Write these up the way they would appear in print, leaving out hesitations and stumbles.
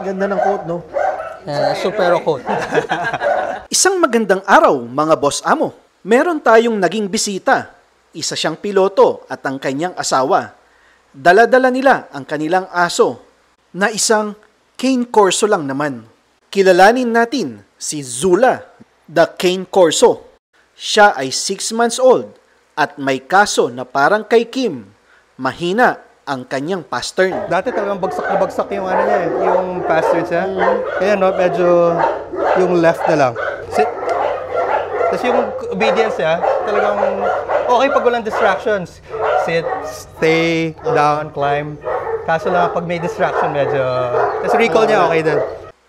Ganda ng quote, no? Supero quote. Isang magandang araw, mga boss amo. Meron tayong naging bisita. Isa siyang piloto at ang kanyang asawa. Dala-dala nila ang kanilang aso na isang Cane Corso lang naman. Kilalanin natin si Zula, the Cane Corso. Siya ay 6 months old at may kaso na parang kay Kim. Mahina ang kanyang pastern. Dati talagang bagsak na bagsak yung ano niya, yung pastern siya. Kaya no, medyo yung left na lang. Tapos yung obedience niya, talagang okay pag walang distractions. Sit, stay, down, climb. Kaso lang pag may distraction, medyo... Tapos recall niya, okay din.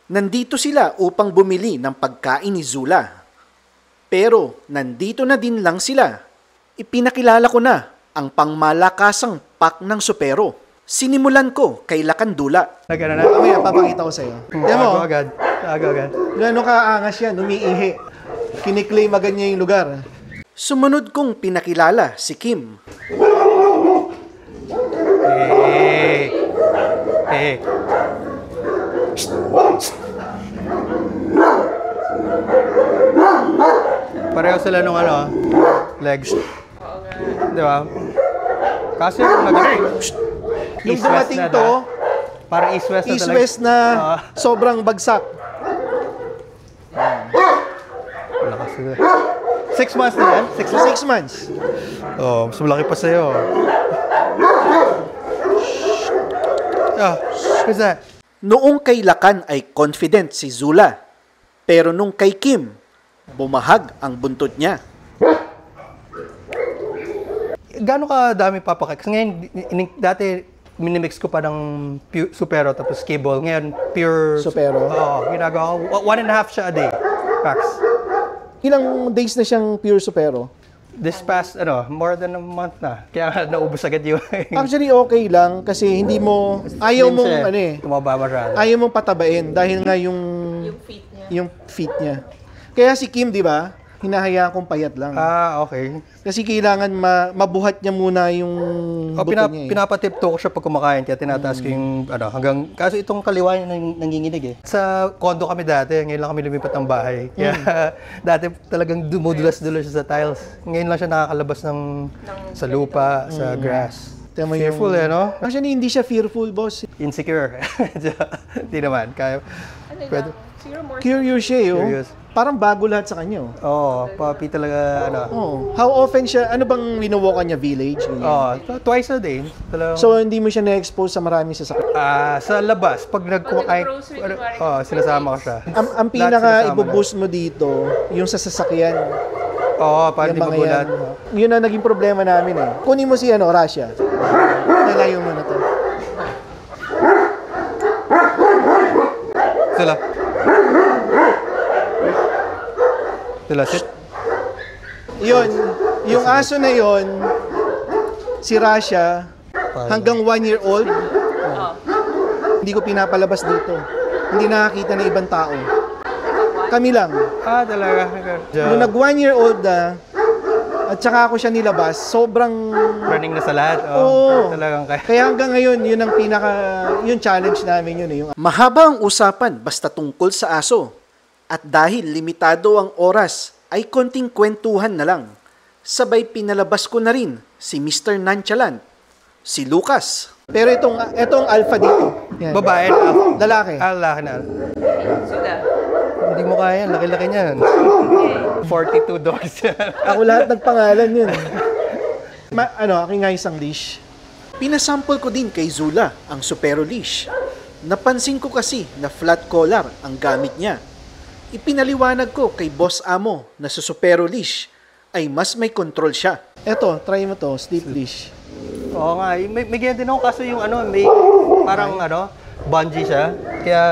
Nandito sila upang bumili ng pagkain ni Zula. Pero nandito na din lang sila. Ipinakilala ko na ang pangmalakasang pack ng supero. Sinimulan ko kay Lakandula. Nagano na? Mamaya, papakita ko sa'yo. Tiyan mo, agad. gano'n kaangas yan, umiihi. Kiniklaim agad niya yung lugar. Sumunod kong pinakilala si Kim. Hey. Pareho sila nung legs. Di ba? Kasi yung Nung dumating to, parang east-west na east-west na sobrang bagsak. Lakas sila. 6 months na yan? 6 months. Oh, mas malaki pa sa'yo. Who's that? Noong kay Lakan ay confident si Zula. Pero nung kay Kim, bumahag ang buntot niya. Gaano ka dami papakay? Kasi ngayon, dati minimix ko pa ng supero tapos cable. Ngayon, pure Supero? Oo, ginagawa ko. 1.5 siya a day. Packs. Ilang days na siyang pure supero? This past, more than a month na. Kaya naubos agad yung... Actually, okay lang kasi hindi mo, ayaw mong, tumaba masyado. ayaw mong patabain dahil nga yung feet niya. Kaya si Kim, di ba, hinahayaan kong payat lang. Okay. Kasi kailangan mabuhat niya muna yung buto niya. Pinapatipto ko siya pag kumakain, kaya tinataas ko yung, hanggang, kaso itong kaliwa niya nanginginig eh. Sa condo kami dati, ngayon lang kami lumipat ng bahay. Kaya dati talagang dumudulas-dulas siya sa tiles. Ngayon lang siya nakakalabas sa lupa, sa grass. Fearful no? Actually, hindi siya fearful, boss. Insecure. Hindi naman. Kaya, Curious siya, Curious. Parang bago lahat sa kanya, puppy talaga, How often siya, ano bang winuwalkan niya, village? Twice a day. Talagang, So, hindi mo siya na-expose sa maraming sasakyan? sa labas, pag nagkumakain, sinasama ko siya. Ang pinaka ibuboost mo dito, yung sa sasakyan. Para di magulat. Yun ang naging problema namin eh. Kunin mo si Russia. Nalayo mo na to. Sila, sit. Yun, yung aso na yun, si Russia, hanggang 1 year old, hindi ko pinapalabas dito. Hindi nakakita ng ibang tao. Kami lang. Talaga. Nung nag 1 year old na, at saka ako siya nilabas, sobrang... Running na sa lahat. Talagang kaya. Kaya hanggang ngayon, yun ang yung challenge namin yun. Yung... Mahaba ang usapan basta tungkol sa aso. At dahil limitado ang oras, ay konting kwentuhan na lang. Sabay pinalabas ko na rin si Mr. Nonchalant, si Lucas. Pero itong alpha dito. Yan. Babae na. Lalaki. Lalaki na. Hindi mo kaya, laki-laki niyan. 42 dogs yan. Ako lahat nagpangalan yun. Aking nga isang leash. Pinasample ko din kay Zula ang Supero leash. Napansin ko kasi na flat collar ang gamit niya. Ipinaliwanag ko kay Boss Amo na sa Supero leash ay mas may control siya. Eto, try mo to, sleep leash. Oo nga, may ganyan din ako kaso yung may parang bungee siya. Kaya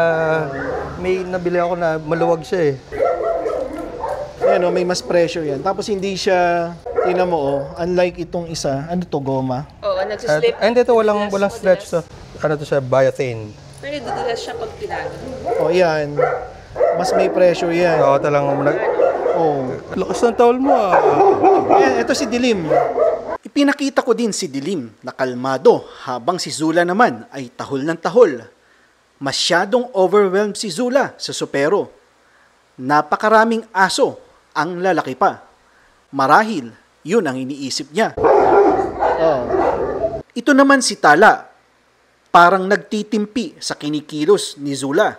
may nabili ako na maluwag siya eh. Ayan may mas pressure yan. Tapos hindi siya, tingnan mo unlike itong isa, goma? Nagsislip. Hindi ito, walang stretch to. To siya, biothane. Pero dudulas siya pag pinagod. Yan. Mas may pressure yan. Talagang lakas ng towel mo Ayan, ito si Dilim. Ipinakita ko din si Dilim na kalmado habang si Zula naman ay tahol ng tahol. Masyadong overwhelmed si Zula sa supero. Napakaraming aso ang lalaki pa. Marahil, yun ang iniisip niya. Oh. Ito naman si Tala. Parang nagtitimpi sa kinikilos ni Zula.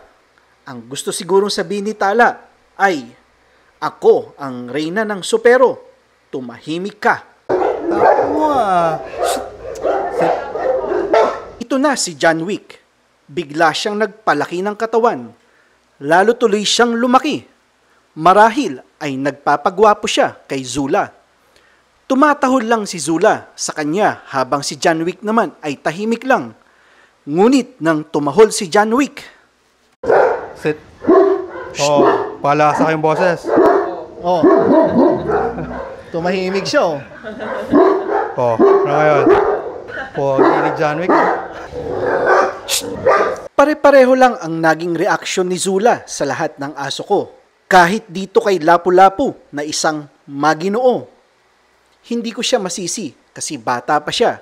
Ang gusto sigurong sabihin ni Tala ay, ako ang reyna ng supero. Tumahimik ka. Ito na si John Wick. Bigla siyang nagpalaki ng katawan. Lalo tuloy siyang lumaki. Marahil ay nagpapagwapo siya kay Zula. Tumatahol lang si Zula sa kanya habang si John Wick naman ay tahimik lang. Ngunit nang tumahol si John Wick, Sit. Oh, pala sa kayong boses. Oh. Tumahimik siya, oh. Oh, ano ngayon? Pogi ni John Wick. pare-pareho lang ang naging reaksyon ni Zula sa lahat ng aso ko. Kahit dito kay Lapu-Lapu na isang maginoo. Hindi ko siya masisi kasi bata pa siya.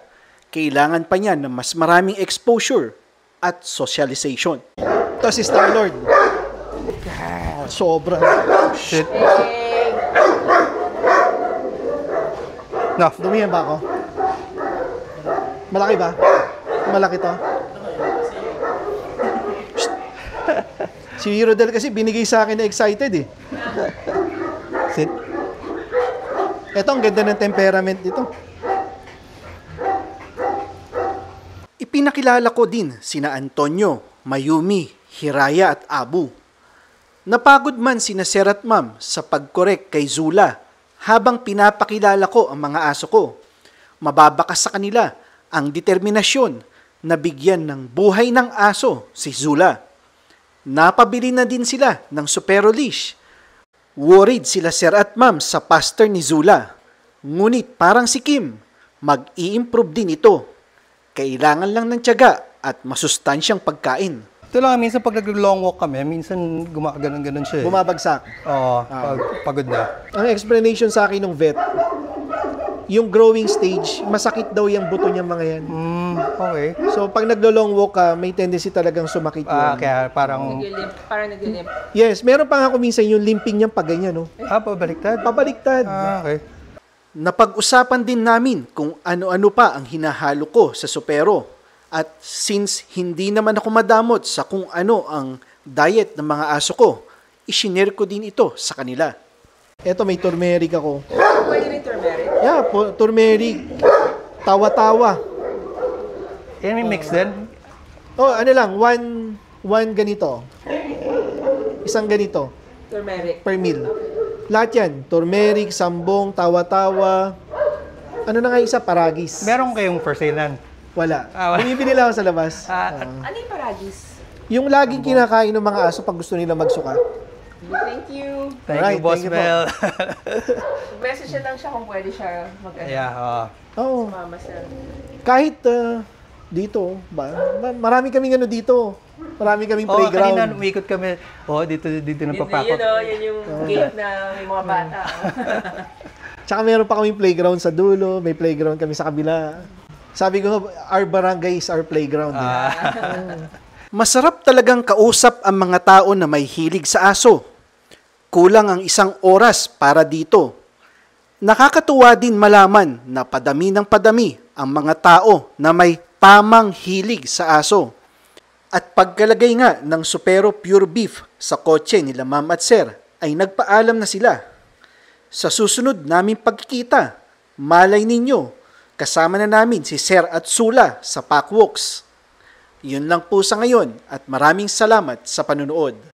Kailangan pa niya ng mas maraming exposure at socialization. Ito si Star-Lord. Sobra. Shit. Hey. No. Dumihan ba ako? Malaki ba? Malaki to? Si Rodel kasi binigay sa akin na excited eh. Sit. Ito, ang ganda ng temperament dito. Ipinakilala ko din sina Antonio, Mayumi, Hiraya at Abu. Napagod man sina Sir at Ma'am sa pagkorek kay Zula habang pinapakilala ko ang mga aso ko. Mababakas sa kanila ang determinasyon na bigyan ng buhay ng aso si Zula. Napabili na din sila ng supero leash. Worried sila Sir at Ma'am sa pastor ni Zula. Ngunit parang si Kim, mag-i-improve din ito. Kailangan lang ng tiyaga at masustansyang pagkain. Ito lang, minsan pag nag-long walk kami, minsan gumaganon-ganon siya eh. Bumabagsak. Oo, pagod na. Ang explanation sa akin ng vet, yung growing stage, masakit daw yung buto niya mga yan. Okay. So, pag naglo-long walk ka, may tendency talagang sumakit yun. Kaya parang, Parang nag-limp. Yes, meron pa nga ako minsan yung limping niyang pag ganyan, no? pabaliktad. Pabaliktad. Okay. Napag-usapan din namin kung ano-ano pa ang hinahalo ko sa supero. At since hindi naman ako madamot sa kung ano ang diet ng mga aso ko, isinare ko din ito sa kanila. Eto, may turmeric ako. Pwede rin turmeric. Yeah, turmeric. Tawa-tawa. Yan may mix din. Oh, ano lang, one ganito. Isang ganito Turmeric. per meal. Lahat yan. Turmeric, sambong, tawa-tawa. Ano na nga isa? Paragis. Meron kayong for sale yan. Wala. Wala. Bumibili lang ako sa labas. Ano yung paragis? Yung laging kinakain ng mga aso pag gusto nila magsuka. Thank you. Thank Alright, you, Boss thank you po. Mel. Message lang siya kung pwede siya Yeah, Oo. mama sir. Kahit dito, marami kaming ano dito. Marami kaming kanina playground. umikot kami. Dito Yun, napapakot. yun yung gate na may mga bata. Tsaka meron pa kaming playground sa dulo, may playground kami sa kabila. Sabi ko, our barangay is our playground. Masarap talagang kausap ang mga tao na may hilig sa aso. Kulang ang 1 oras para dito. Nakakatuwa din malaman na padami ng padami ang mga tao na may tamang hilig sa aso. At pagkalagay nga ng Supero Pure Beef sa kotse nila Ma'am at Sir ay nagpaalam na sila. Sa susunod naming pagkikita, malay ninyo, kasama na namin si Sir at Zula sa Packwalks. Yun lang po sa ngayon at maraming salamat sa panunood.